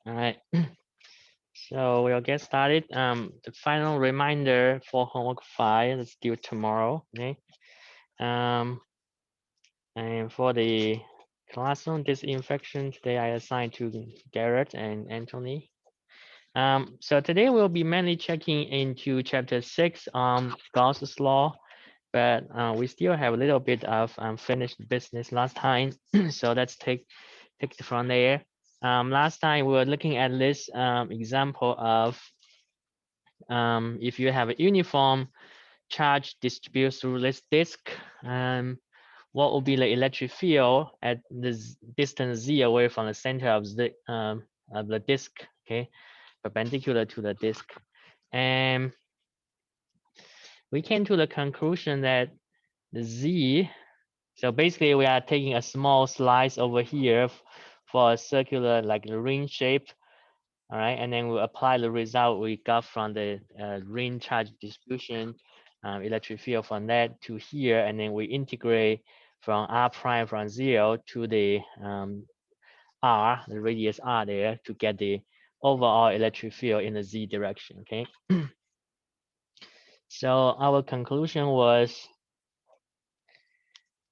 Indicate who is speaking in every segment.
Speaker 1: All right. So we'll get started. The final reminder for homework 5 is due tomorrow. Okay. Um, and for the classroom disinfection today, I assigned to Garrett and Anthony. So today we'll be mainly checking into chapter 6 on Gauss's law, but we still have a little bit of unfinished business last time. So let's take it from there. Last time we were looking at this example of if you have a uniform charge distributed through this disk, what will be the electric field at the distance z away from the center of the disk, okay, perpendicular to the disk. And we came to the conclusion that the z, so basically we are taking a small slice over here for a circular, like the ring shape. All right, and then we'll apply the result we got from the ring charge distribution, electric field from that to here, and then we integrate from r prime from 0 to the r, the radius r there, to get the overall electric field in the z direction. Okay. So our conclusion was,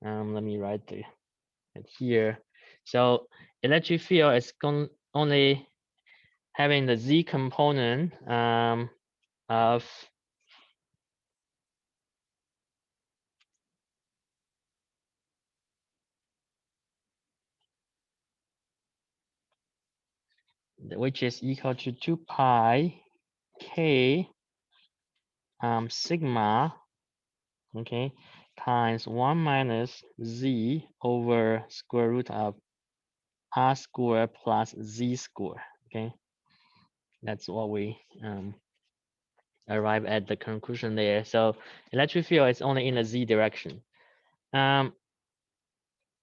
Speaker 1: let me write it here. So electric field is only having the z component of which is equal to 2 pi k sigma, okay, times 1 minus z over square root of r squared plus z squared. Okay, that's what we arrive at the conclusion there. So electric field is only in the z direction. Now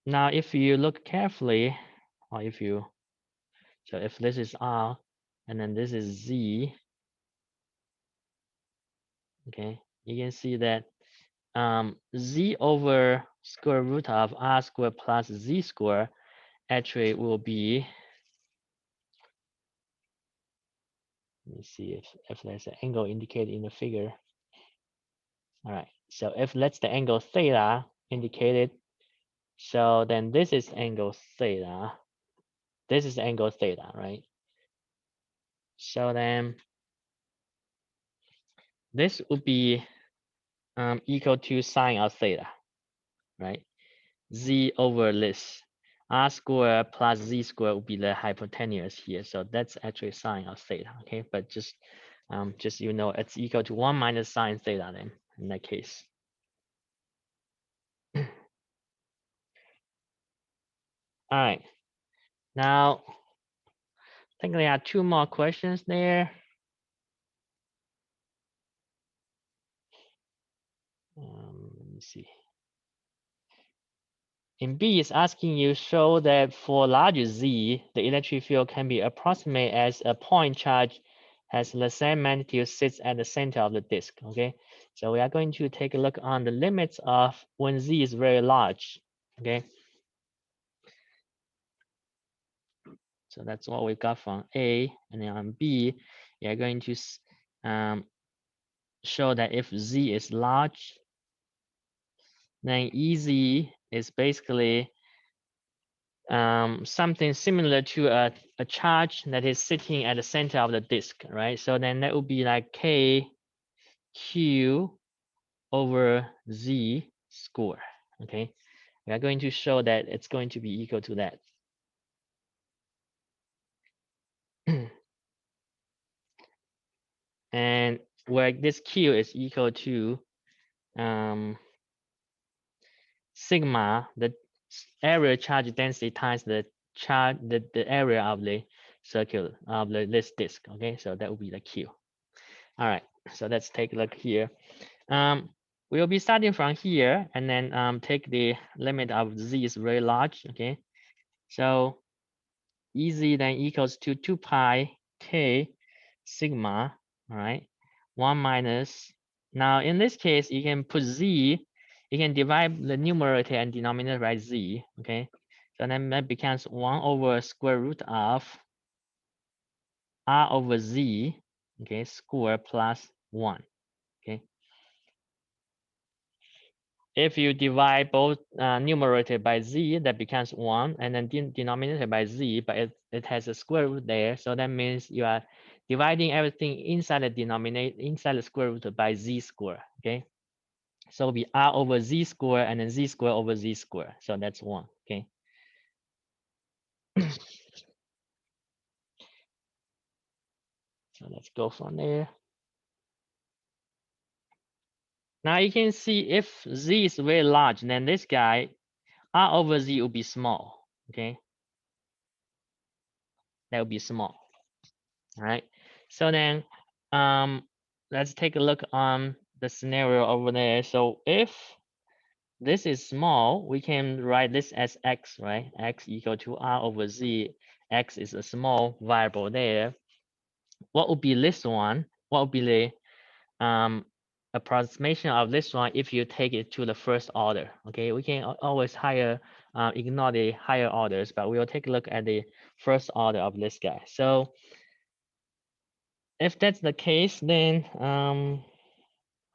Speaker 1: if you look carefully, or if this is r and then this is z, okay, you can see that z over square root of r squared plus z squared actually will be, let me see if there's an angle indicated in the figure. All right, so if that's the angle theta indicated, so then this is angle theta, this is angle theta, right? So then this would be equal to sine of theta, right? Z over this r squared plus z squared would be the hypotenuse here. So that's actually sine of theta, okay? But just you know, it's equal to 1 minus sine theta then in that case. All right, now I think there are 2 more questions there. Let me see. In B, it's asking you show that for larger z, the electric field can be approximate as a point charge has the same magnitude sits at the center of the disk. Okay, so we are going to take a look on the limits of when z is very large. Okay, so that's what we got from A, and then on B, we are going to show that if z is large, then EZ is basically something similar to a charge that is sitting at the center of the disk, right? So then that would be like k q over z square. Okay, we are going to show that it's going to be equal to that. And where this q is equal to sigma, the area charge density times the charge, the area of the circle of this disk. Okay, so that will be the q. All right, so let's take a look here. We'll be starting from here and then take the limit of z is very large. Okay, so EZ then equals to 2 pi k sigma. All right, 1 minus. Now in this case, you can put z, you can divide the numerator and denominator by z. Okay, so then that becomes 1 over square root of R over Z, okay, square plus 1, okay. If you divide both numerator by Z, that becomes 1, and then denominator by Z, but it has a square root there, so that means you are dividing everything inside the denominator, inside the square root by Z square, okay. So we R over Z square and then Z square over Z square, so that's 1, okay. So let's go from there. Now you can see if Z is very large, then this guy, R over Z will be small, okay? That will be small, all right? So then let's take a look on the scenario over there. So if this is small, we can write this as X, right? X equal to R over Z. X is a small variable there. What would be this one? What would be the approximation of this one if you take it to the first order? Okay, we can always ignore the higher orders, but we'll take a look at the first order of this guy. So if that's the case, then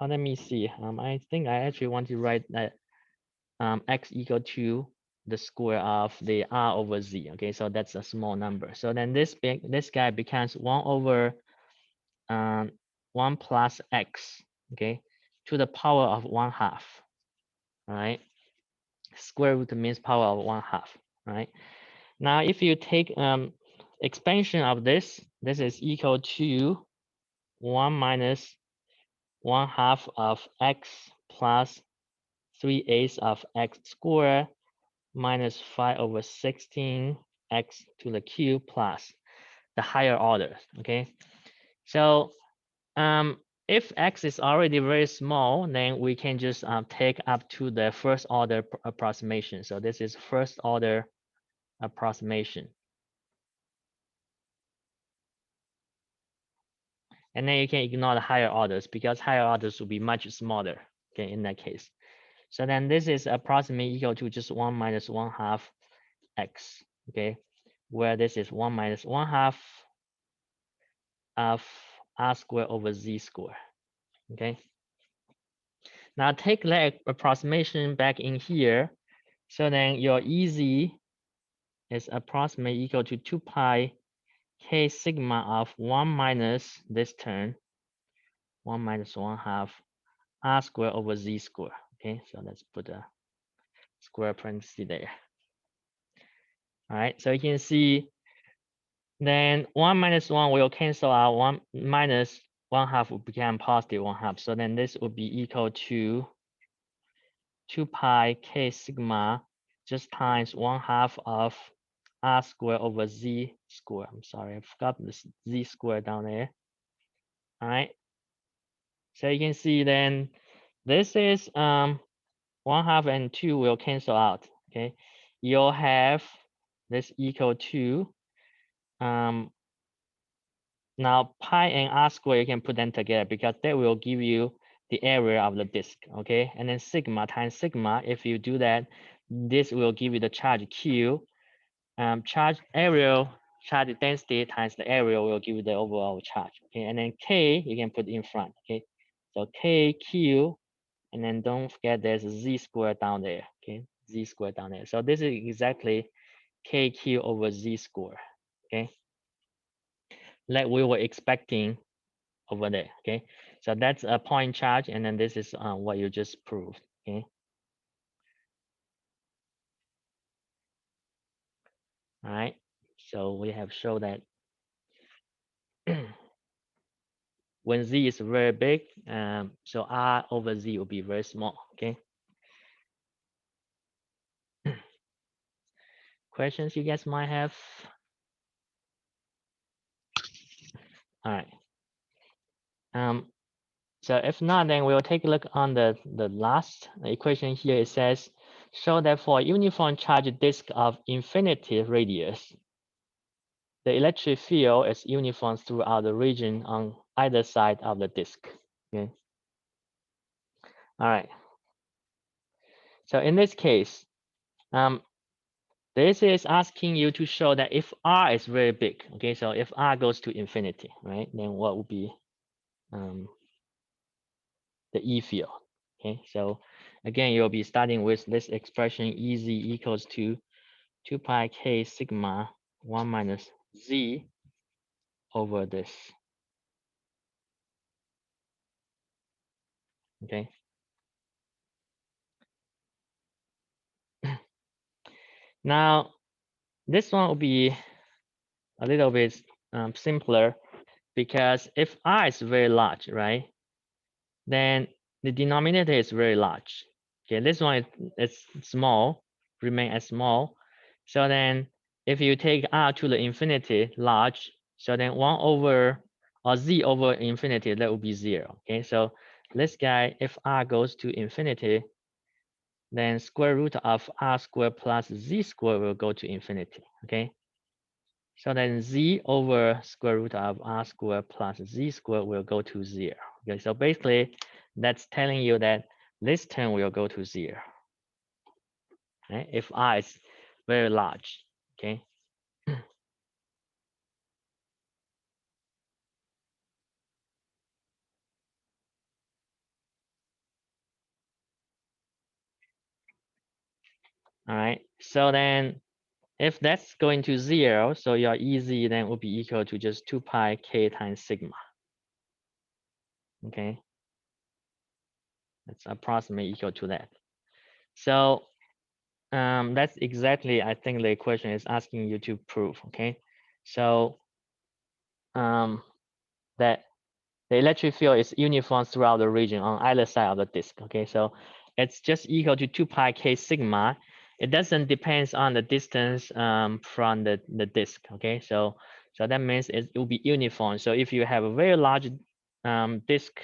Speaker 1: let me see. I think I actually want to write that X equal to the square of the R over Z. Okay, so that's a small number. So then this guy becomes 1 over 1 plus X, okay, to the power of 1/2. All right, square root means power of 1/2. Right, now if you take expansion of this is equal to 1 minus 1/2 of X plus 3/8 of X squared minus 5 over 16 X to the cube plus the higher order. Okay, so if X is already very small, then we can just take up to the first order approximation. So this is first order approximation. And then you can ignore the higher orders because higher orders will be much smaller, okay, in that case. So then this is approximately equal to just 1 minus 1/2 X, okay, where this is 1 minus 1/2 of R squared over Z squared, okay. Now take that approximation back in here. So then your EZ is approximately equal to 2 pi K sigma of 1 minus this term, 1 minus 1/2 R squared over Z squared. Okay, so let's put a square parenthesis there. All right, so you can see then 1 minus 1 will cancel out. 1 minus 1/2 will become positive 1/2. So then this will be equal to 2 pi K sigma just times 1/2 of R squared over Z squared. I'm sorry, I forgot this Z squared down there. All right. So you can see then this is 1/2 and 2 will cancel out. Okay. You'll have this equal to now pi and R squared, you can put them together because that will give you the area of the disk. Okay. And then sigma times sigma, if you do that, this will give you the charge Q. Charge area, charge density times the area will give you the overall charge. Okay, and then K you can put in front. Okay, so KQ, and then don't forget there's a Z squared down there. Okay, Z squared down there. So this is exactly KQ over Z squared. Okay, like we were expecting over there. Okay, so that's a point charge, and then this is what you just proved. Okay. All right, so we have shown that when Z is very big, so R over Z will be very small, okay? Questions you guys might have? All right. So if not, then we'll take a look on the last equation here. It says, show that for a uniform charge disk of infinity radius, the electric field is uniform throughout the region on either side of the disk, okay? All right. So in this case, This is asking you to show that if R is very big, okay, so if R goes to infinity, right, then what would be the E field? Okay, so again, you'll be starting with this expression EZ equals to 2 pi k sigma 1 minus Z over this. Okay. Now, this one will be a little bit simpler because if R is very large, right, then the denominator is very large. Okay, this one is small, remain as small. So then if you take R to the infinity large, so then 1 over or Z over infinity, that would be 0. Okay, so this guy, if R goes to infinity, then square root of R squared plus Z squared will go to infinity. Okay, so then Z over square root of R squared plus Z squared will go to 0. Okay, so basically that's telling you that this term will go to 0, right? If R is very large, okay? All right, so then if that's going to 0, so your EZ then will be equal to just 2 pi k times sigma, okay? That's approximately equal to that. So that's exactly, I think the equation is asking you to prove, okay? So that the electric field is uniform throughout the region on either side of the disk, okay? So it's just equal to 2 pi k sigma. It doesn't depend on the distance from the disk, okay? So that means it will be uniform. So if you have a very large disk,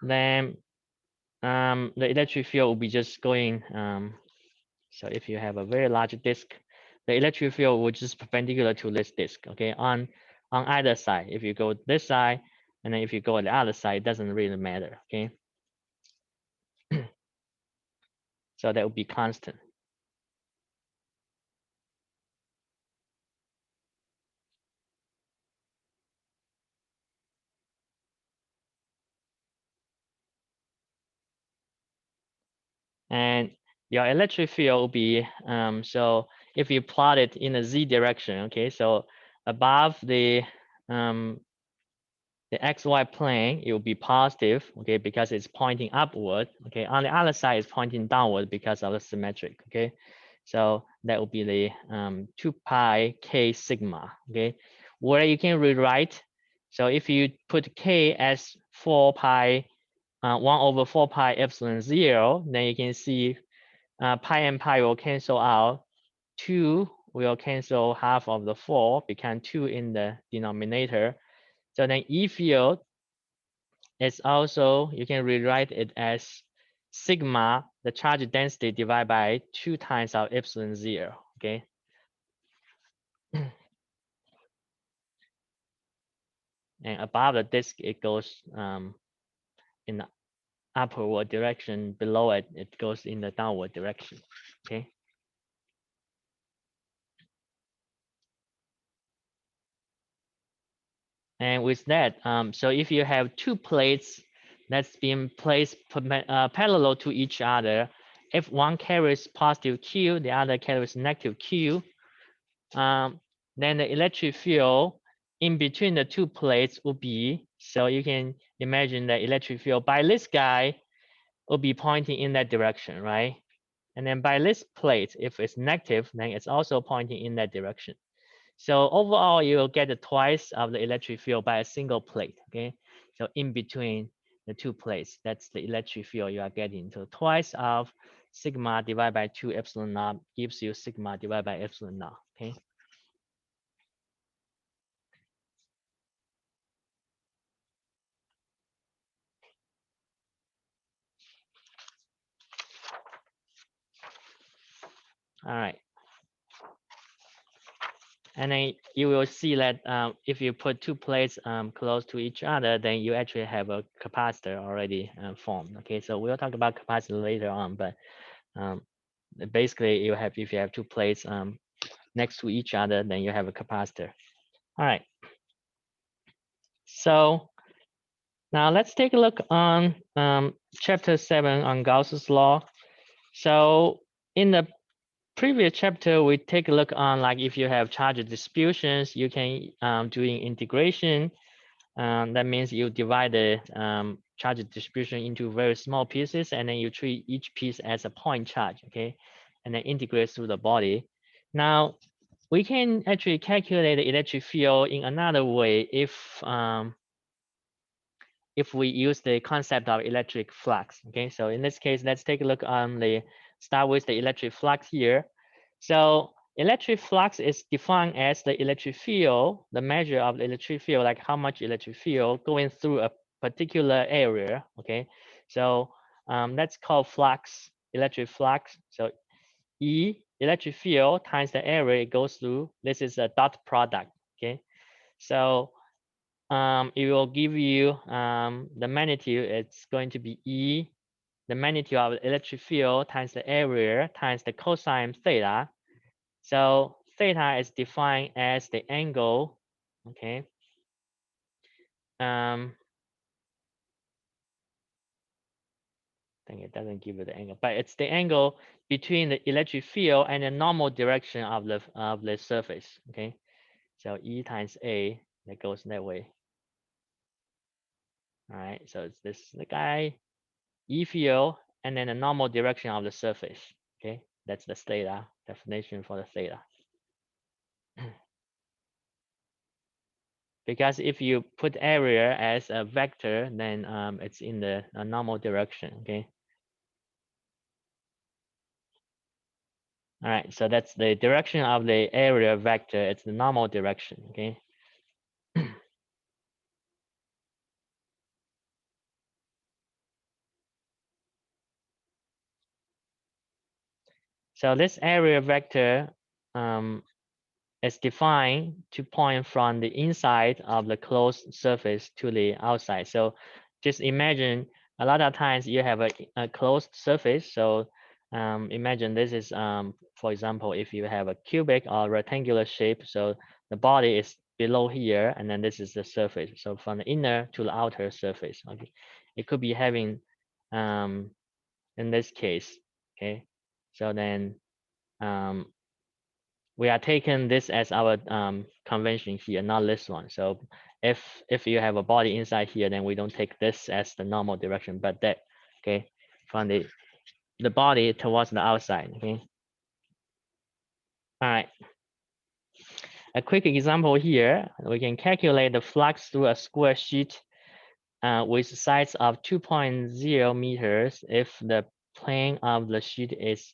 Speaker 1: then the electric field will be just going, so if you have a very large disk, the electric field will just perpendicular to this disk, okay, on either side. If you go this side, and then if you go on the other side, it doesn't really matter, okay? So that would be constant. And your electric field will be, so if you plot it in a z direction, okay, so above the xy plane, it will be positive, okay, because it's pointing upward, okay. On the other side, it's pointing downward because of the symmetric, okay. So that will be the 2 pi k sigma, okay, where you can rewrite. So if you put k as 4 pi, 1 over 4 pi epsilon 0, then you can see pi and pi will cancel out. 2 will cancel half of the 4, become 2 in the denominator. So then E field is also, you can rewrite it as sigma, the charge density divided by 2 times of epsilon 0, okay? And above the disk, it goes in the upward direction. Below it, it goes in the downward direction, okay? And with that, so if you have 2 plates that's being placed parallel to each other, if one carries positive Q, the other carries negative Q, then the electric field in between the 2 plates will be, so you can imagine the electric field by this guy will be pointing in that direction, right? And then by this plate, if it's negative, then it's also pointing in that direction. So overall, you'll get twice of the electric field by a single plate, okay? So in between the 2 plates, that's the electric field you are getting. So twice of sigma divided by 2 epsilon naught gives you sigma divided by epsilon naught, okay? All right. And then you will see that if you put 2 plates close to each other, then you actually have a capacitor already formed. Okay, so we'll talk about capacitor later on, but basically you have, if you have two plates next to each other, then you have a capacitor. All right. So now let's take a look on chapter 7 on Gauss's law. So in the previous chapter, we take a look on, like, if you have charge distributions, you can doing integration. That means you divide the charge distribution into very small pieces, and then you treat each piece as a point charge, okay, and then integrate through the body. Now we can actually calculate the electric field in another way if we use the concept of electric flux. Okay, so in this case, let's take a look on start with the electric flux here. So electric flux is defined as the electric field, the measure of the electric field, like how much electric field going through a particular area. Okay, so that's called flux, electric flux. So E, electric field times the area it goes through. This is a dot product. Okay, so it will give you the magnitude. It's going to be E, the magnitude of the electric field times the area times the cosine theta. So theta is defined as the angle. Okay. I think it doesn't give you the angle, but it's the angle between the electric field and the normal direction of the surface. Okay. So E times A, that goes that way. All right. So it's the guy, E field, and then the normal direction of the surface. Okay, that's the theta definition for the theta. Because if you put area as a vector, then it's in the normal direction. Okay. All right, so that's the direction of the area vector. It's the normal direction. Okay. So this area vector is defined to point from the inside of the closed surface to the outside. So just imagine a lot of times you have a closed surface. So imagine this is, for example, if you have a cubic or rectangular shape, so the body is below here, and then this is the surface. So from the inner to the outer surface, okay, it could be having, in this case, okay, so then we are taking this as our convention here, not this one. So if you have a body inside here, then we don't take this as the normal direction, but that, okay, from the body towards the outside. Okay. All right. A quick example here, we can calculate the flux through a square sheet with sides of 2.0 meters if the plane of the sheet is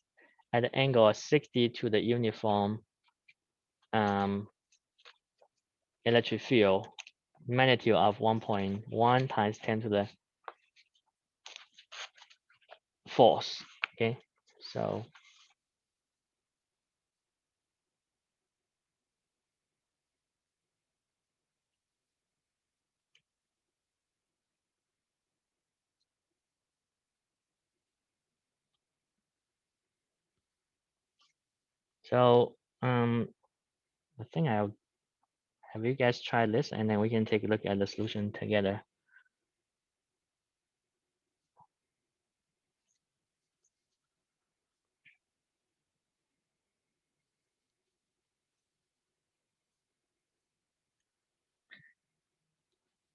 Speaker 1: at an angle of 60 to the uniform electric field, magnitude of 1.1 times 10 to the fourth. Okay, so I think I'll have you guys try this, and then we can take a look at the solution together.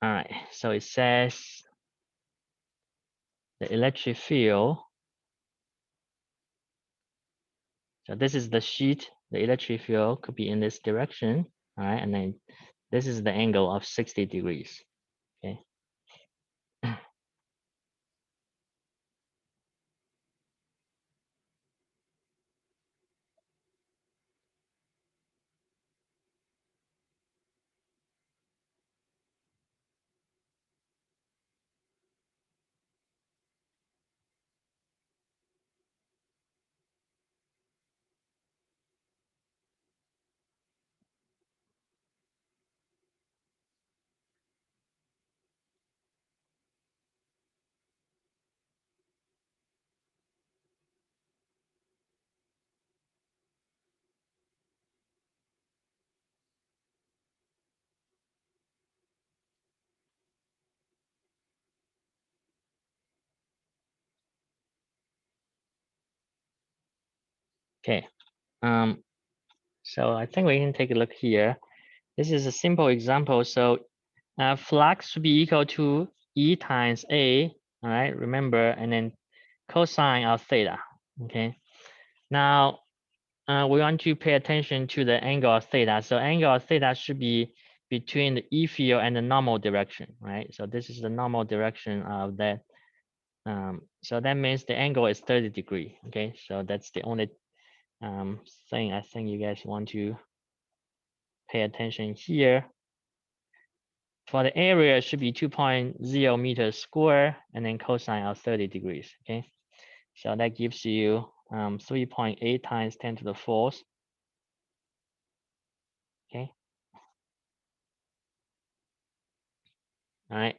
Speaker 1: All right, so it says the electric field. So this is the sheet. The electric field could be in this direction. All right, and then this is the angle of 60 degrees. Okay. Okay. So I think we can take a look here. This is a simple example. So flux should be equal to E times A. All right, remember, and then cosine of theta. Okay. Now we want to pay attention to the angle of theta. So angle of theta should be between the E field and the normal direction, right? So this is the normal direction of that. So that means the angle is 30 degree. Okay, so that's the only thing I think you guys want to pay attention here. For the area, it should be 2.0 meters square and then cosine of 30 degrees. Okay, so that gives you 3.8 times 10 to the fourth. Okay, all right.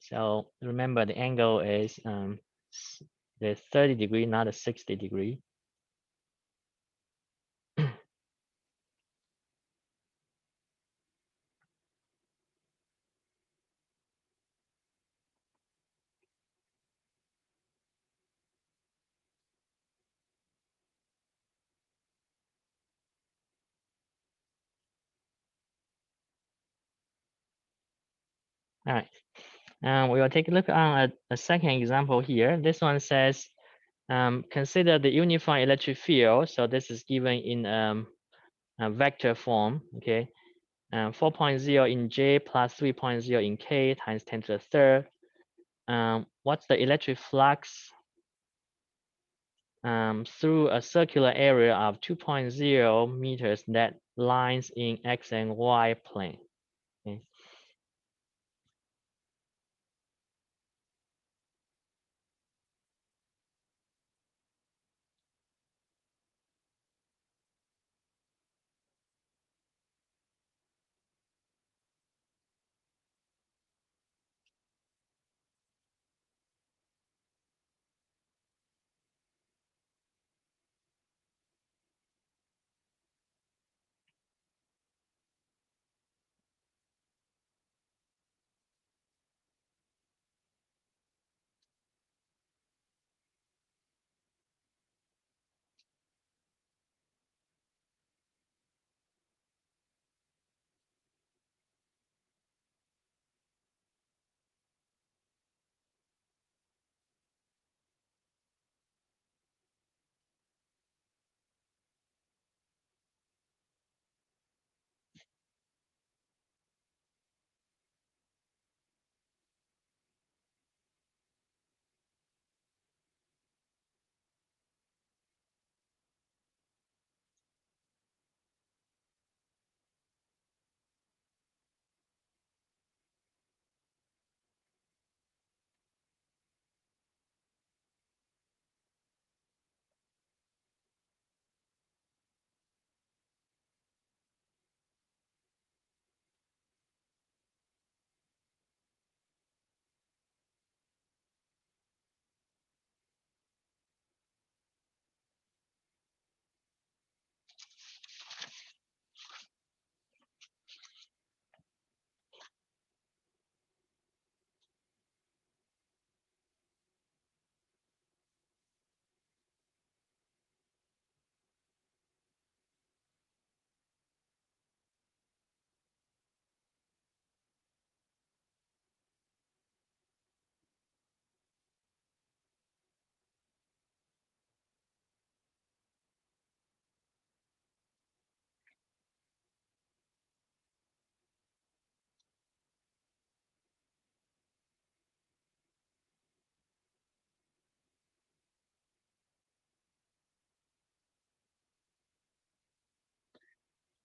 Speaker 1: So remember the angle is the 30 degree, not a 60 degree. All right. We will take a look on a second example here. This one says, consider the uniform electric field. So this is given in a vector form. Okay, 4.0 in J plus 3.0 in K times 10 to the third. What's the electric flux through a circular area of 2.0 meters that lines in X and Y plane? Okay.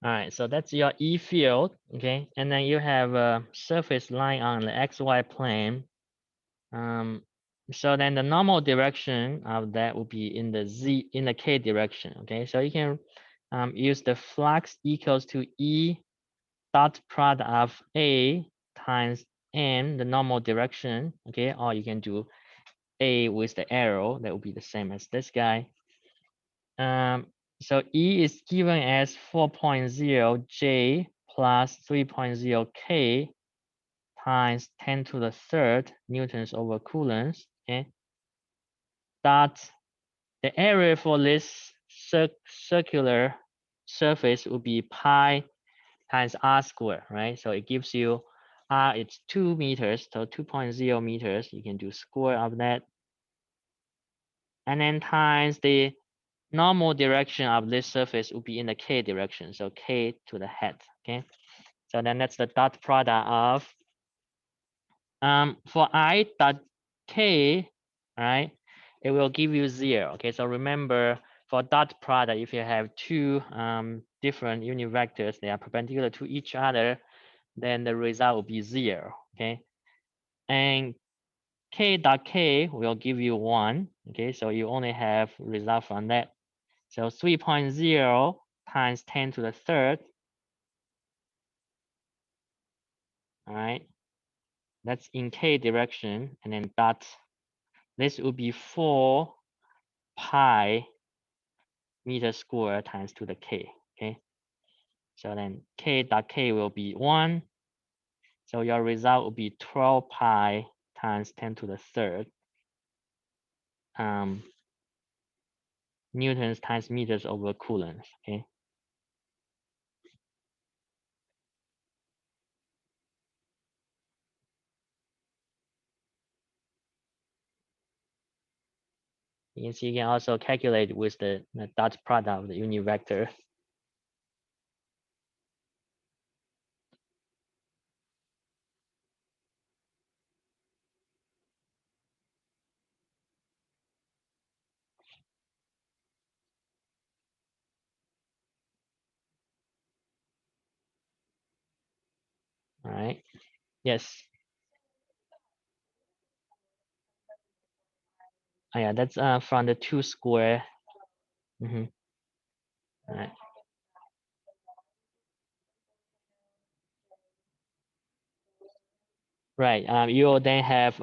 Speaker 1: All right, so that's your E field, okay? And then you have a surface line on the XY plane. So then the normal direction of that will be in the K direction, okay? So you can use the flux equals to E dot product of A times N, the normal direction, okay? Or you can do A with the arrow, that will be the same as this guy. So E is given as 4.0 J plus 3.0 K times 10 to the third newtons over coulombs. Okay. dot, the area for this circular surface would be pi times r squared, right? So it gives you r, it's 2 meters, so 2.0 meters. You can do square of that. And then times the normal direction of this surface would be in the k direction, so k to the head, okay? So then that's the dot product of, for I dot k, right, it will give you 0, okay? So remember, for dot product, if you have two different unit vectors, they are perpendicular to each other, then the result will be 0, okay? And k dot k will give you 1, okay? So you only have result from that. So 3.0 times 10 to the third, all right? That's in k direction, and then dot, this would be 4 pi meter squared times to the k, okay? So then k dot k will be 1. So your result will be 12 pi times 10 to the third newtons times meters over coulombs, okay? You can see you can also calculate with the dot product of the unit vector. All right. Yes. Oh, yeah, that's from the 2 square. Mm-hmm. All right. Right. You will then have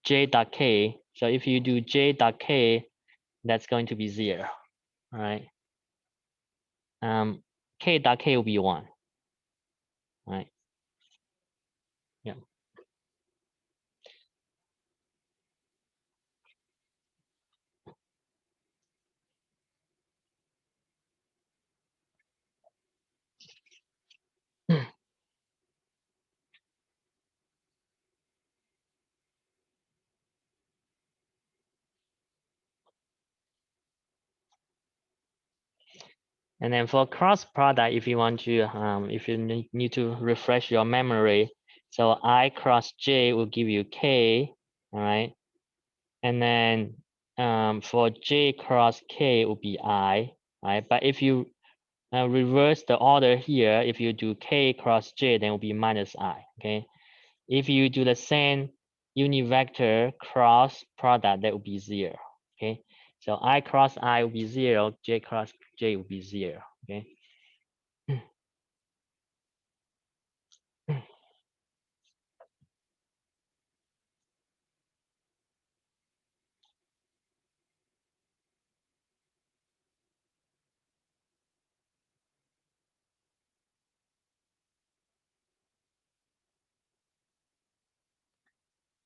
Speaker 1: j dot k. So if you do j dot k, that's going to be 0. All right. K dot k will be 1. All right. Yeah. And then for cross product, if you want to, if you need to refresh your memory, so I cross j will give you k, all right? And then for j cross k will be I, right? But if you reverse the order here, if you do k cross j, then it will be minus I, okay? If you do the same unit vector cross product, that will be 0, okay? So I cross I will be 0, j cross j will be 0, okay?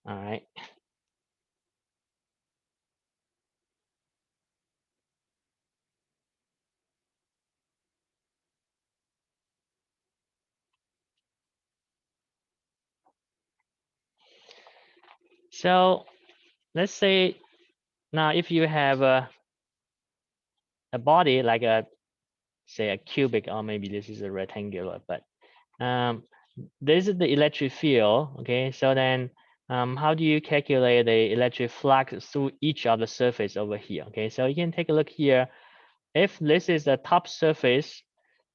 Speaker 1: All right. So let's say now if you have a body like a, say, a cubic, or maybe this is a rectangular, but this is the electric field, okay? So then how do you calculate the electric flux through each of the surface over here, okay? So you can take a look here. If this is the top surface,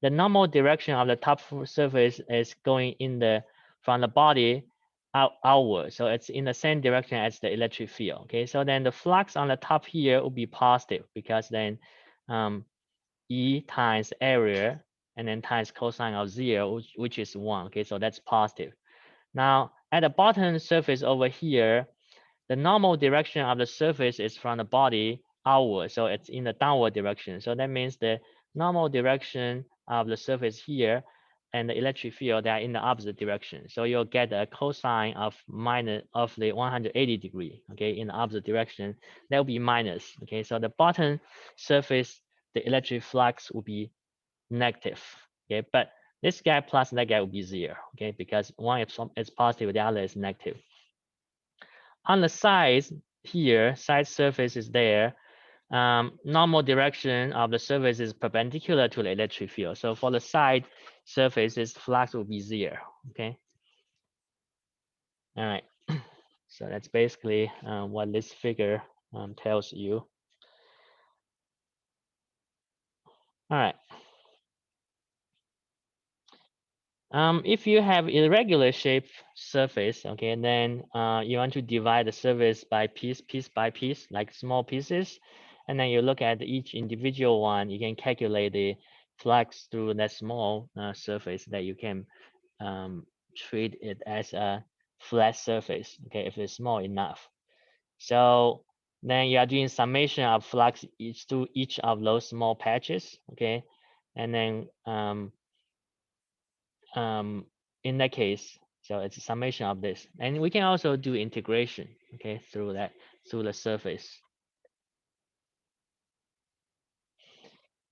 Speaker 1: the normal direction of the top surface is going in the, from the body outward. So it's in the same direction as the electric field, okay? So then the flux on the top here will be positive, because then E times area and then times cosine of 0, which is 1, okay? So that's positive. Now at the bottom surface over here, the normal direction of the surface is from the body outward, so it's in the downward direction. So that means the normal direction of the surface here and the electric field, they are in the opposite direction. So you'll get a cosine of minus of the 180 degree, okay, in the opposite direction. That will be minus, okay. So the bottom surface, the electric flux will be negative, okay. But this guy plus that guy will be 0, okay, because one is positive, the other is negative. On the sides here, side surface is there. Normal direction of the surface is perpendicular to the electric field. So for the side surfaces, flux will be 0, okay? All right, so that's basically what this figure tells you. All right. If you have irregular shape surface, okay, then you want to divide the surface by piece by piece, like small pieces, and then you look at each individual one. You can calculate the flux through that small surface that you can treat it as a flat surface, okay, if it's small enough. So then you are doing summation of flux each to each of those small patches, okay, and then in that case, so it's a summation of this. And we can also do integration, okay, through the surface.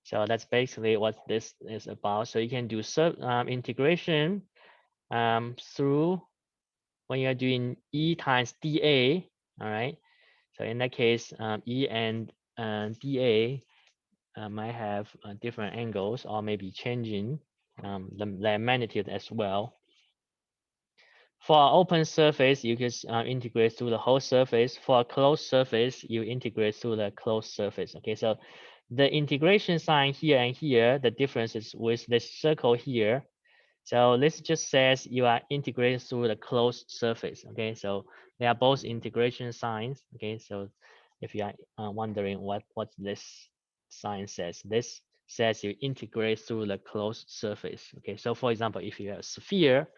Speaker 1: So that's basically what this is about. So you can do integration through when you're doing E times dA, all right? So in that case, E and dA might have different angles or maybe changing the magnitude as well. For an open surface, you can integrate through the whole surface. For a closed surface, you integrate through the closed surface. Okay, so the integration sign here and here, the difference is with this circle here. So this just says you are integrating through the closed surface. Okay, so they are both integration signs. Okay, so if you are wondering what this sign says, this says you integrate through the closed surface. Okay, so for example, if you have a sphere,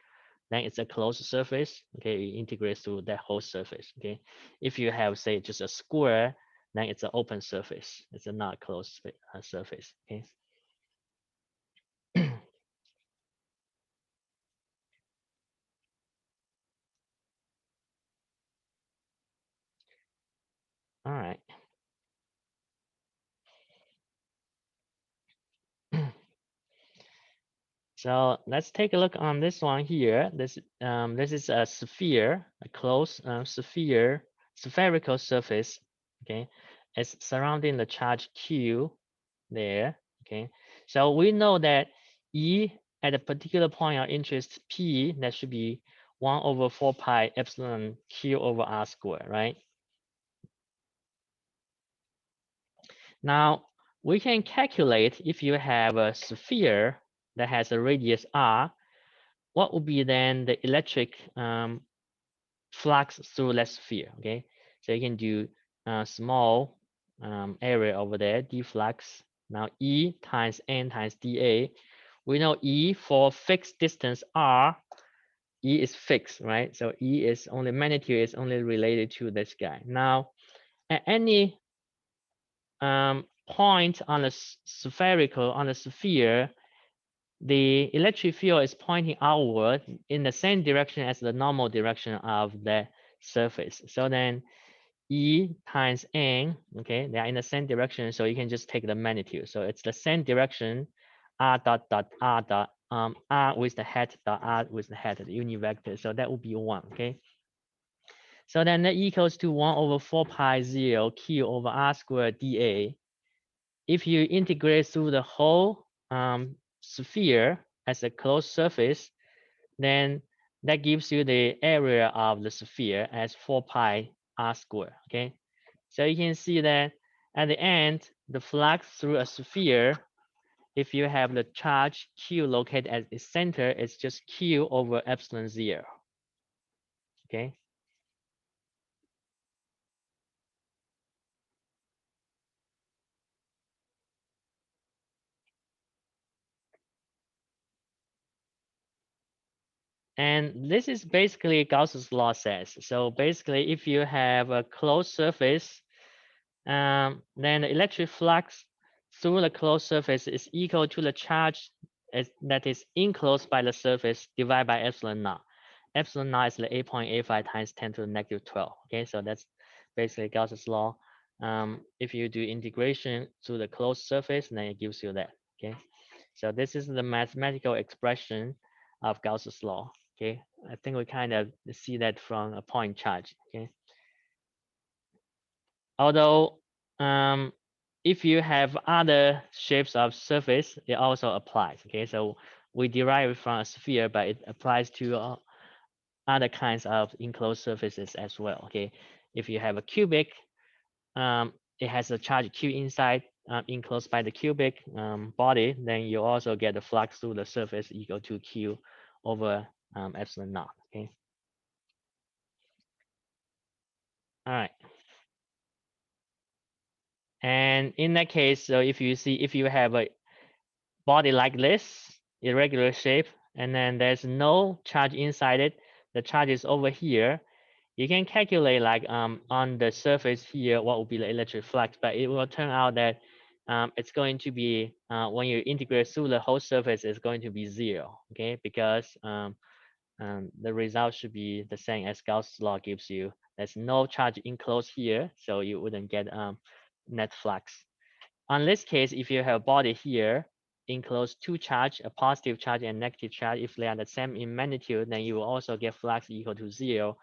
Speaker 1: then it's a closed surface. Okay, you integrate through that whole surface. Okay, if you have say just a square, then it's an open surface. It's a not closed surface. Okay. All right. So let's take a look on this one here. This is a sphere, a closed spherical surface. Okay, it's surrounding the charge Q there. Okay, so we know that E at a particular point of interest P, that should be 1 over 4 pi epsilon Q over R squared, right? Now we can calculate if you have a sphere that has a radius R, what would be then the electric flux through that sphere, okay? So you can do small area over there, d flux. Now E times N times dA. We know E for fixed distance R, E is fixed, right? So E is only magnitude is only related to this guy. Now at any point on the spherical, on the sphere, the electric field is pointing outward in the same direction as the normal direction of the surface. So then E times N, okay, they are in the same direction, so you can just take the magnitude. So it's the same direction, R dot dot R dot, R with the head dot R with the head, the unit vector. So that would be 1, okay? So then that equals to 1 over 4 pi 0 Q over R squared dA. If you integrate through the whole sphere as a closed surface, then that gives you the area of the sphere as 4 pi R squared, okay? So you can see that at the end, the flux through a sphere, if you have the charge Q located at its center, it's just Q over epsilon 0, okay? And this is basically Gauss's law says. So basically, if you have a closed surface, then the electric flux through the closed surface is equal to the charge that is enclosed by the surface divided by epsilon naught. Epsilon naught is the 8.85 times 10 to the negative 12. Okay, so that's basically Gauss's law. If you do integration to the closed surface, then it gives you that. Okay, so this is the mathematical expression of Gauss's law. Okay, I think we kind of see that from a point charge. Okay, although if you have other shapes of surface, it also applies. Okay, so we derive it from a sphere, but it applies to other kinds of enclosed surfaces as well. Okay, if you have a cubic, it has a charge Q inside, enclosed by the cubic body, then you also get the flux through the surface equal to Q over epsilon naught. Okay. All right. And in that case, so if you have a body like this, irregular shape, and then there's no charge inside it, the charge is over here, you can calculate like on the surface here what will be the electric flux, but it will turn out that it's going to be when you integrate through the whole surface, it's going to be 0. Okay, because the result should be the same as Gauss' law gives you. There's no charge enclosed here, so you wouldn't get net flux. On this case, if you have a body here, enclosed two charge, a positive charge and negative charge, if they are the same in magnitude, then you will also get flux equal to 0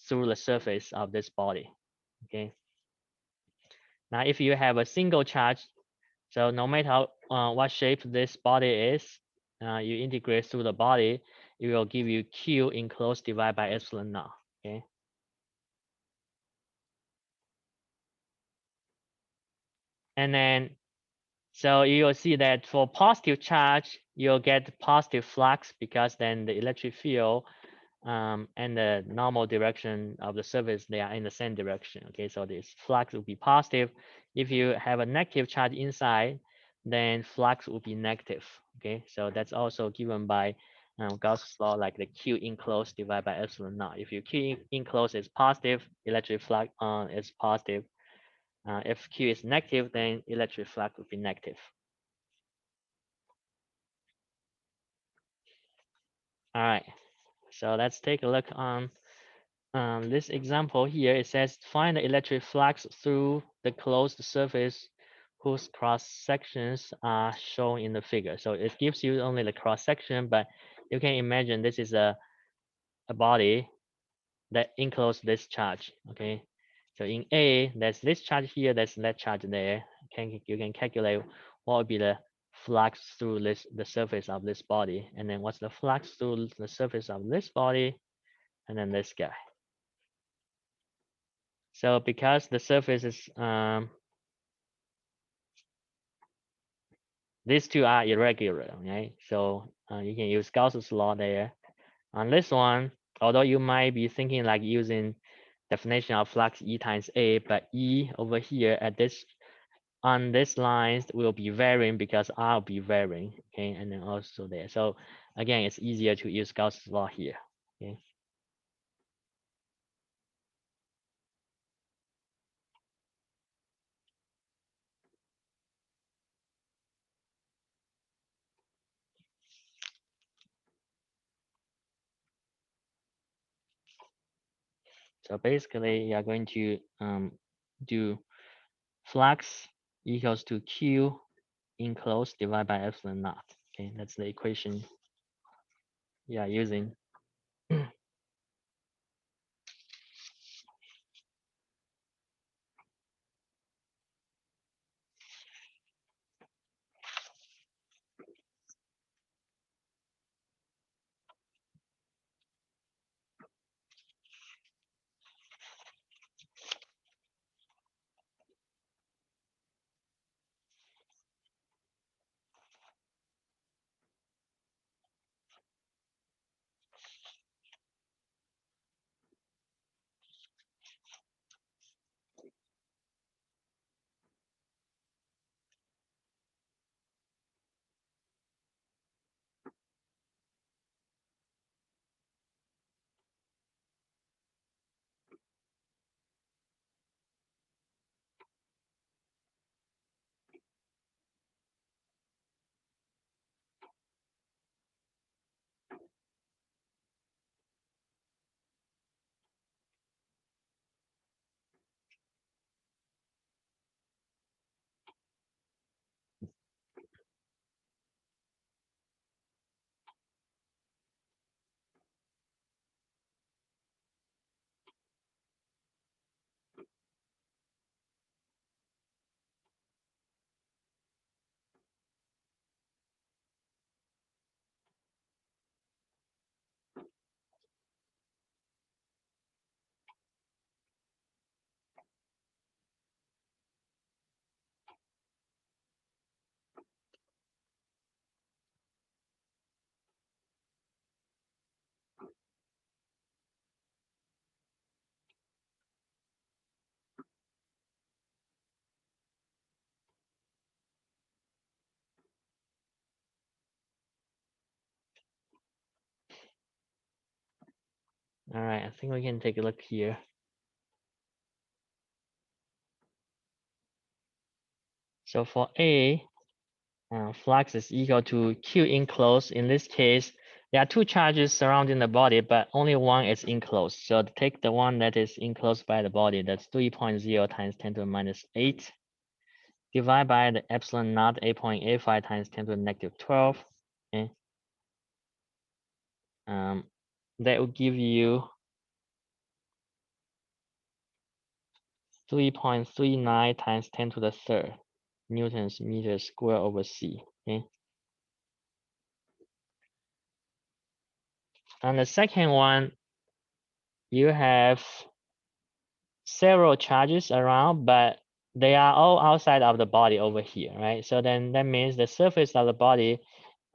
Speaker 1: through the surface of this body. Okay. Now, if you have a single charge, so no matter what shape this body is, you integrate through the body, it will give you Q enclosed divided by epsilon naught. Okay. And then, so you'll see that for positive charge, you'll get positive flux because then the electric field and the normal direction of the surface, they are in the same direction. Okay, so this flux will be positive. If you have a negative charge inside, then flux will be negative. Okay, so that's also given by Gauss's law, like the Q enclosed divided by epsilon naught. If your Q enclosed is positive, electric flux is positive. If Q is negative, then electric flux will be negative. All right, so let's take a look on this example here. It says find the electric flux through the closed surface whose cross sections are shown in the figure. So it gives you only the cross section, but you can imagine this is a body that encloses this charge. Okay, so in A, there's this charge here, there's that charge there. You can calculate what would be the flux through the surface of this body, and then what's the flux through the surface of this body, and then this guy. So because the surface is these two are irregular, right? So you can use Gauss's law there. On this one, although you might be thinking like using definition of flux E times A, but E over here at this on this lines will be varying because R will be varying, okay, and then also there. So again, it's easier to use Gauss's law here. Okay. So basically, you are going to do flux equals to Q enclosed divided by epsilon naught. Okay, that's the equation you are using. All right, I think we can take a look here. So for A, flux is equal to Q enclosed. In this case, there are two charges surrounding the body, but only one is enclosed. So take the one that is enclosed by the body, that's 3.0 times 10 to the minus 8, divide by the epsilon naught 8.85 times 10 to the negative 12. Okay. That will give you 3.39 times 10 to the third newtons meter square over C. Okay. On the second one, you have several charges around, but they are all outside of the body over here, right? So then that means the surface of the body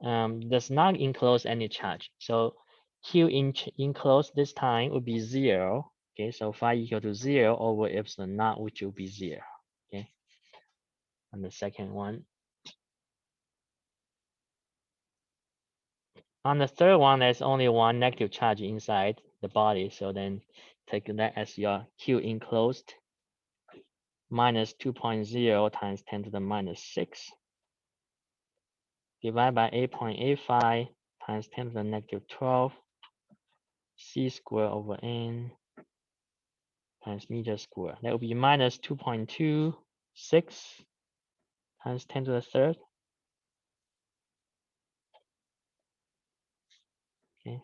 Speaker 1: does not enclose any charge. So Q enclosed this time would be 0. Okay, so phi equal to 0 over epsilon naught, which will be 0. Okay, on the second one. On the third one, there's only one negative charge inside the body. So then take that as your Q enclosed minus 2.0 times 10 to the minus 6 divided by 8.85 times 10 to the negative 12 C square over N times meter square. That will be minus 2.26 times 10 to the third. Okay.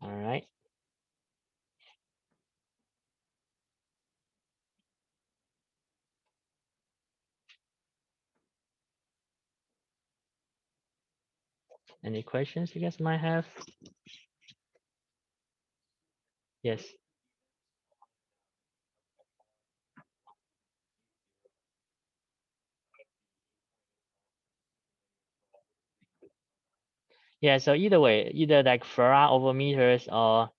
Speaker 1: All right. Any questions you guys might have? Yes. Yeah, so either way, either like Farad over meters or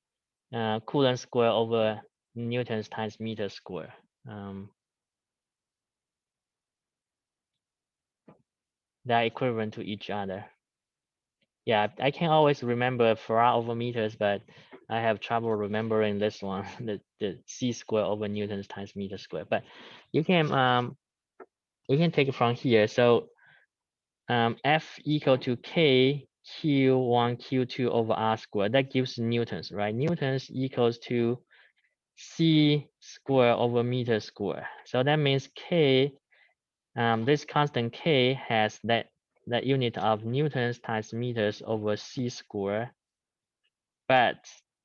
Speaker 1: Coulomb square over newtons times meter square. They're equivalent to each other. Yeah, I can always remember Farad over meters, but I have trouble remembering this one, the C square over newtons times meter square. But you can take it from here. So F equal to K Q1 Q2 over R squared. That gives newtons, right? Newtons equals to C square over meter square. So that means K, this constant K has that unit of newtons times meters over C square. But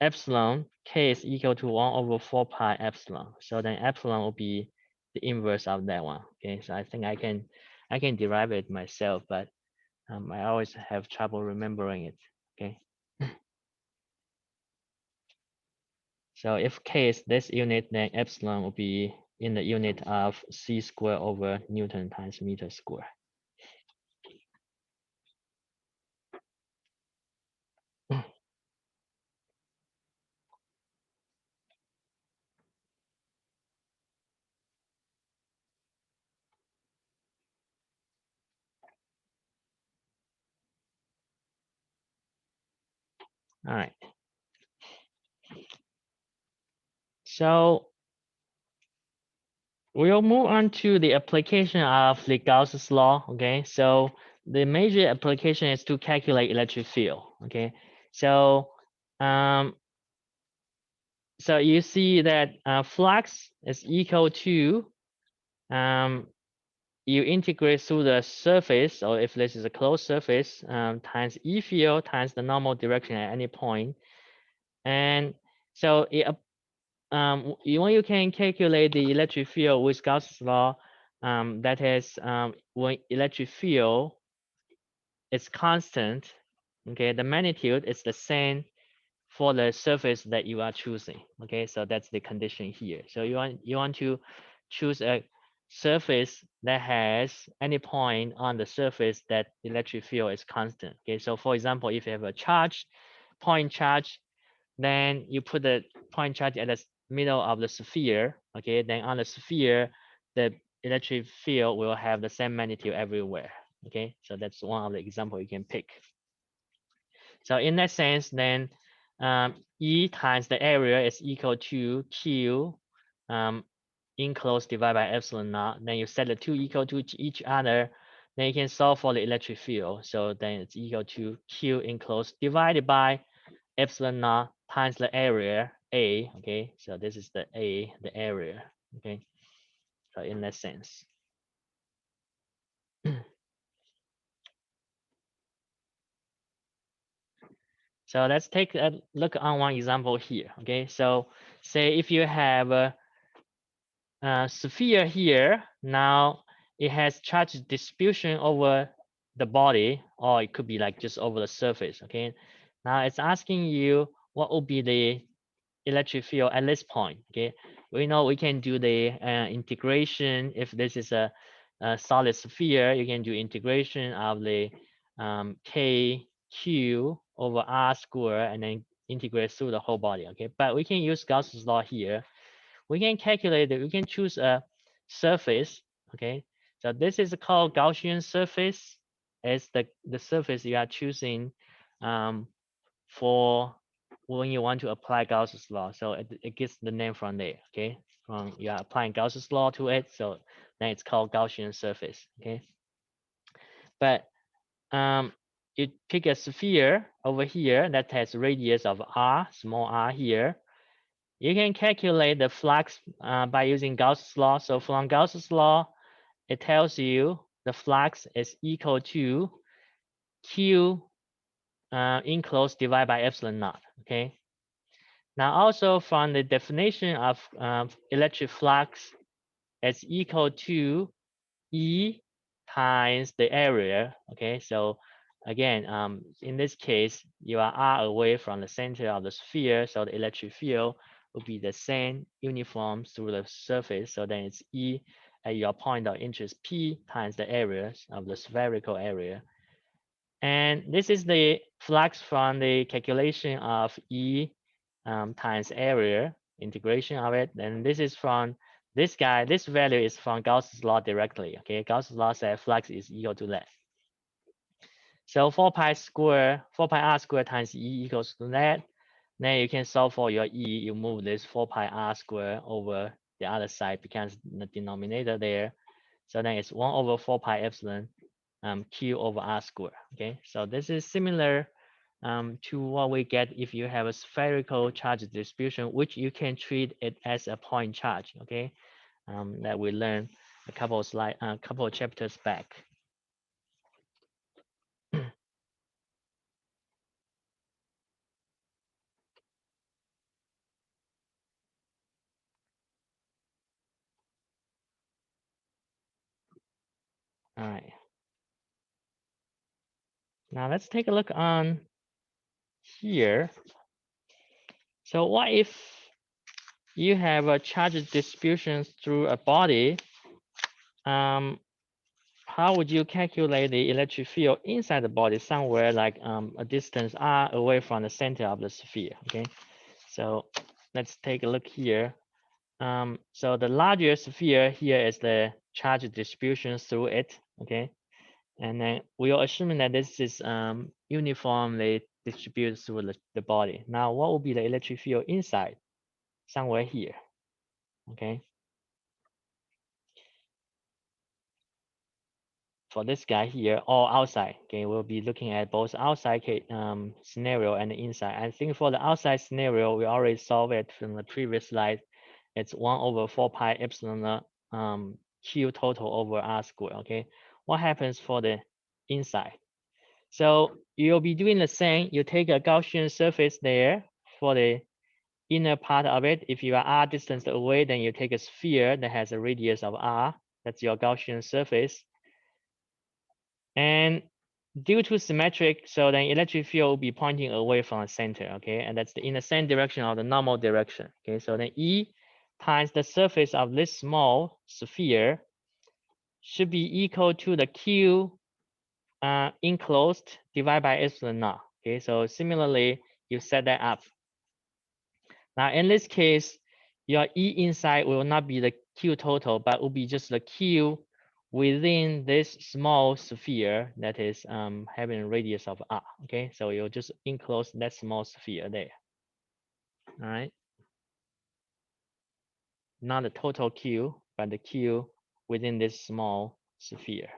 Speaker 1: epsilon K is equal to 1 over 4 pi epsilon. So then epsilon will be the inverse of that one. Okay, so I think I can derive it myself, but I always have trouble remembering it. Okay. So if K is this unit, then epsilon will be in the unit of C square over Newton times meter square. All right. So we'll move on to the application of the Gauss's law. Okay. So the major application is to calculate electric field. Okay. So so you see that flux is equal to you integrate through the surface, or if this is a closed surface, times E field times the normal direction at any point. And so when you can calculate the electric field with Gauss's law, that is when electric field is constant, okay, the magnitude is the same for the surface that you are choosing. Okay, so that's the condition here. So you want to choose a surface that has any point on the surface that electric field is constant. Okay, so for example, if you have a point charge, then you put the point charge at the middle of the sphere. Okay, then on the sphere, the electric field will have the same magnitude everywhere. Okay, so that's one of the example you can pick. So in that sense, then E times the area is equal to Q enclosed divided by epsilon naught. Then you set the two equal to each other. Then you can solve for the electric field. So then it's equal to Q enclosed divided by epsilon naught times the area A. Okay, so this is the A, the area. Okay, so in that sense. So let's take a look on one example here. Okay, so say if you have a sphere here, now it has charge distribution over the body, or it could be like just over the surface. Okay, now it's asking you what will be the electric field at this point. Okay, we know we can do the integration. If this is a solid sphere, you can do integration of the kq over r square and then integrate through the whole body. Okay, but we can use Gauss's law here. We can calculate it. We can choose a surface. Okay, so this is called Gaussian surface. It's the surface you are choosing for when you want to apply Gauss's law. So it gets the name from there. Okay, from you are applying Gauss's law to it. So then it's called Gaussian surface. Okay, but you pick a sphere over here that has radius of r, small r here. You can calculate the flux by using Gauss's law. So from Gauss's law, it tells you the flux is equal to Q enclosed divided by epsilon naught. Okay. Now also from the definition of electric flux, it's equal to E times the area. Okay. So again, in this case, you are r away from the center of the sphere, so the electric field will be the same uniform through the surface. So then it's E at your point of interest P times the area of the spherical area. And this is the flux from the calculation of E times area, integration of it. And this is from this guy, this value is from Gauss's law directly. Okay, Gauss's law says flux is equal to that. So 4 pi r squared times E equals to that. Then you can solve for your E. You move this 4 pi r squared over the other side because the denominator there. So then it's 1 over 4 pi epsilon Q over r squared. Okay, so this is similar to what we get if you have a spherical charge distribution, which you can treat it as a point charge. Okay, that we learned a couple of chapters back. All right. Now let's take a look on here. So what if you have a charge distribution through a body? How would you calculate the electric field inside the body somewhere like a distance r away from the center of the sphere? Okay, so let's take a look here. So the larger sphere here is the charge distribution through it. Okay, and then we are assuming that this is uniformly distributed through the body. Now, what will be the electric field inside? Somewhere here. Okay. For this guy here, or outside. Okay, we'll be looking at both outside scenario and the inside. I think for the outside scenario, we already solved it from the previous slide. It's 1 over 4 pi epsilon Q total over r squared. Okay, what happens for the inside? So you'll be doing the same. You take a Gaussian surface there for the inner part of it. If you are r distance away, then you take a sphere that has a radius of r. That's your Gaussian surface. And due to symmetric, so then electric field will be pointing away from the center, okay? And that's in the same direction of the normal direction, okay? So then E times the surface of this small sphere should be equal to the Q enclosed divided by epsilon naught, okay? So similarly, you set that up. Now in this case, your E inside will not be the Q total, but will be just the Q within this small sphere that is having a radius of r. Okay, so you'll just enclose that small sphere there. All right, not the total Q, but the Q within this small sphere.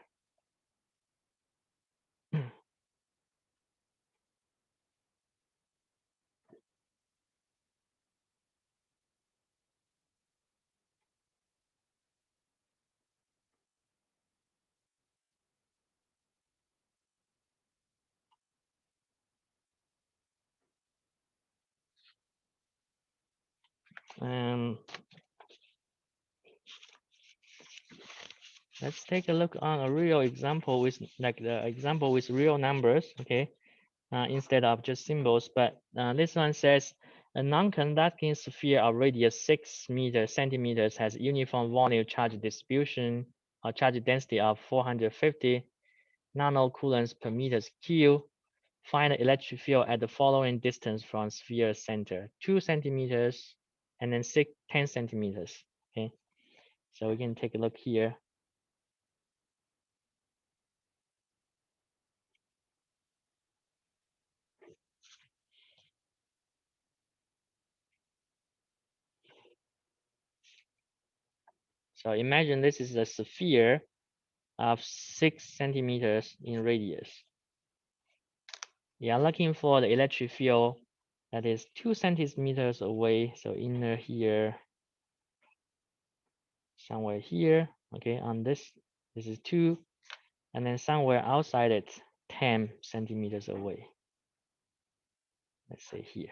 Speaker 1: Um, let's take a look on a real example with like the example with real numbers. Okay, instead of just symbols. But this one says a non-conducting sphere of radius 6 centimeters has uniform volume charge distribution or charge density of 450 nanocoulombs per meters cube. Find the electric field at the following distance from sphere center: 2 centimeters and then 10 centimeters. Okay, so we can take a look here. So imagine this is a sphere of 6 centimeters in radius. We are looking for the electric field that is 2 centimeters away. So inner here, somewhere here, okay, on this is 2, and then somewhere outside it, 10 centimeters away. Let's say here.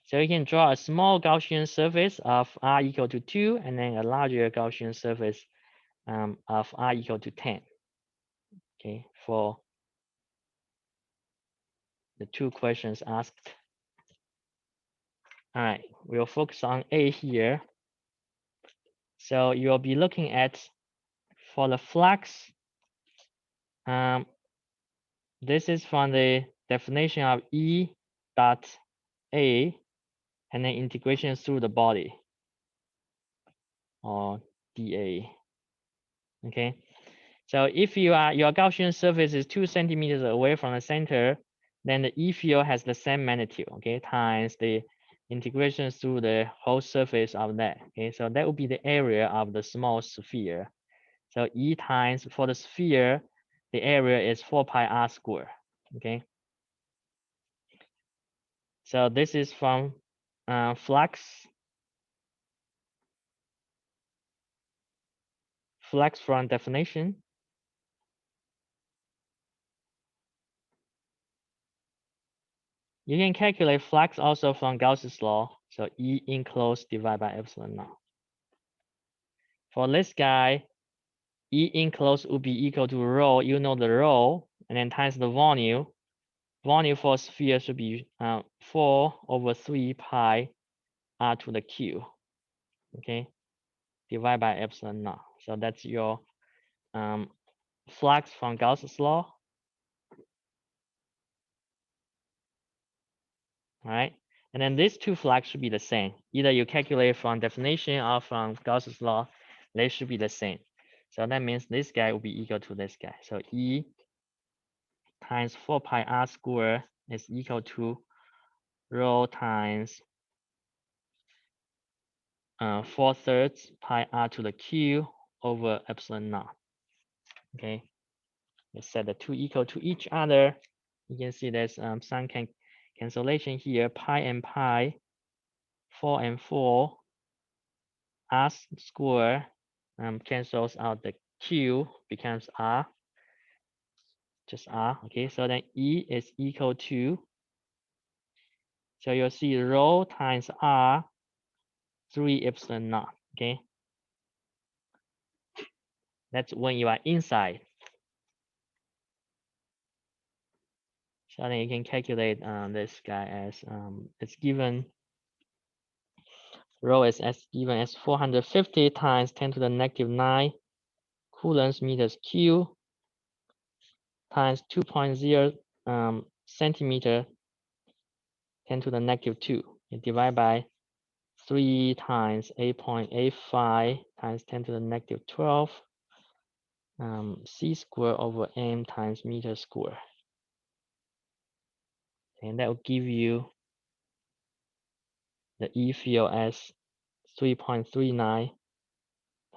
Speaker 1: So you can draw a small Gaussian surface of r equal to 2, and then a larger Gaussian surface of r equal to 10. Okay, for the 2 questions asked. All right, we'll focus on A here. So you'll be looking at, for the flux, this is from the definition of E dot A, and then integration through the body, or dA. Okay, so if your Gaussian surface is 2 centimeters away from the center, then the E field has the same magnitude, okay, times the integration through the whole surface of that. Okay, so that would be the area of the small sphere. So E times, for the sphere, the area is 4 pi r squared. Okay, so this is from flux from definition. You can calculate flux also from Gauss's law. So E enclosed divided by epsilon naught. For this guy, E enclosed would be equal to rho. You know the rho, and then times the volume. Volume for sphere should be 4 over 3 pi r to the q. Okay, divided by epsilon naught. So that's your flux from Gauss's law. All right, and then these 2 flux should be the same. Either you calculate from definition or from Gauss's law, they should be the same. So that means this guy will be equal to this guy. So E times 4 pi r squared is equal to rho times 4/3 pi r to the q over epsilon naught. Okay, let's set the 2 equal to each other. You can see there's some cancellation here. Pi and pi, 4 and 4, r squared cancels out, the q becomes r, just r. Okay, so then E is equal to, so you'll see rho times r, 3 epsilon naught. Okay, That's when you are inside. So then you can calculate this guy as it's given rho is as given as 450 times 10 to the negative 9 coulombs meters Q times 2.0 centimeter 10 to the negative 2. You divide by 3 times 8.85 times 10 to the negative 12 c squared over m times meter square. And that will give you the E field as 3.39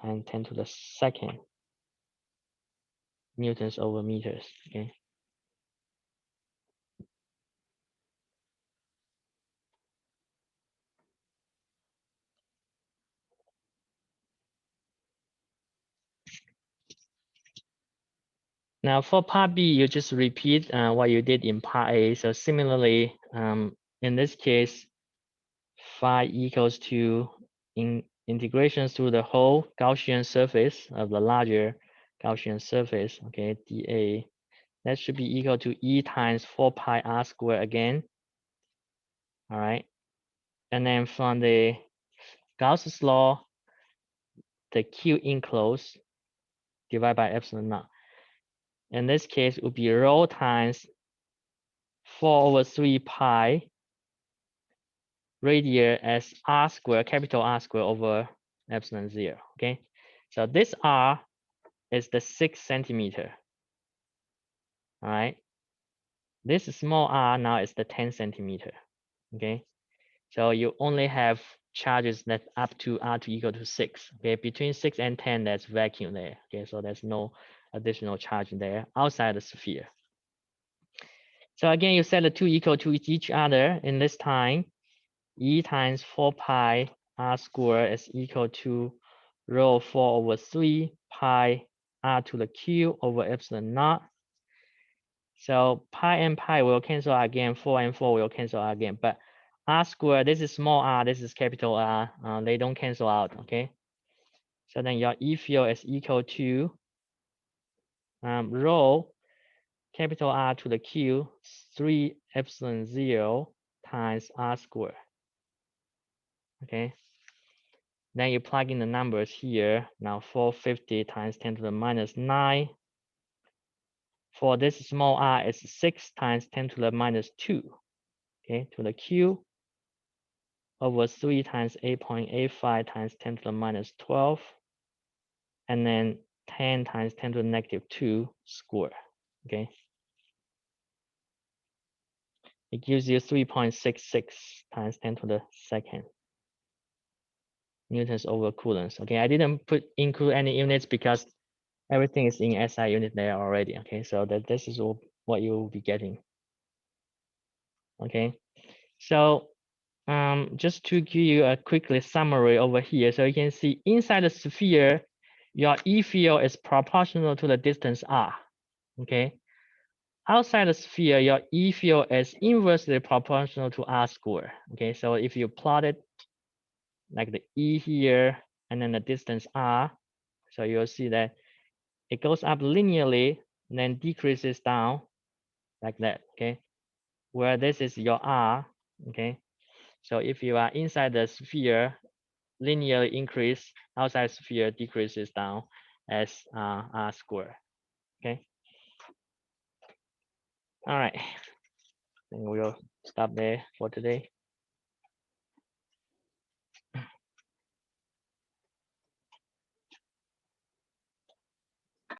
Speaker 1: times 10 to the second newtons over meters. Okay. Now for part B, you just repeat what you did in part A. So similarly, in this case, phi equals to integration through the whole Gaussian surface of the larger Gaussian surface, okay, dA. That should be equal to E times 4 pi r squared again. All right. And then from the Gauss's law, the Q enclosed divided by epsilon naught. In this case, it would be rho times 4 over 3 pi radius as r squared, capital R squared over epsilon 0. Okay. So this R is the 6 centimeter. All right. This small r now is the 10 centimeter. Okay. So you only have charges that up to r2 equal to 6. Okay. Between 6 and 10, there's vacuum there. Okay. So there's no additional charge there outside the sphere. So again, you set the two equal to each other in this time. E times 4 pi r squared is equal to rho 4 over 3 pi r to the q over epsilon naught. So pi and pi will cancel out again, 4 and 4 will cancel out again, but r squared, this is small r, this is capital R, they don't cancel out, okay? So then your E field is equal to rho capital R to the Q 3 epsilon 0 times r squared, okay? Then you plug in the numbers here. Now 450 times 10 to the minus 9. For this small r, it's 6 times 10 to the minus 2, okay, to the Q over 3 times 8.85 times 10 to the minus 12. And then 10 times 10 to the negative 2 square, okay? It gives you 3.66 times 10 to the second newtons over coulombs. Okay, I didn't include any units because everything is in SI unit there already. Okay, so this is what you will be getting. Okay, so just to give you a quickly summary over here, so you can see inside the sphere, your E field is proportional to the distance r. Okay, outside the sphere, your E field is inversely proportional to r squared. Okay, so if you plot it like the E here and then the distance r, so you'll see that it goes up linearly and then decreases down like that. Okay, where this is your r. Okay, so if you are inside the sphere, linearly increase, outside sphere decreases down as r squared. Okay, all right, I think we'll stop there for today.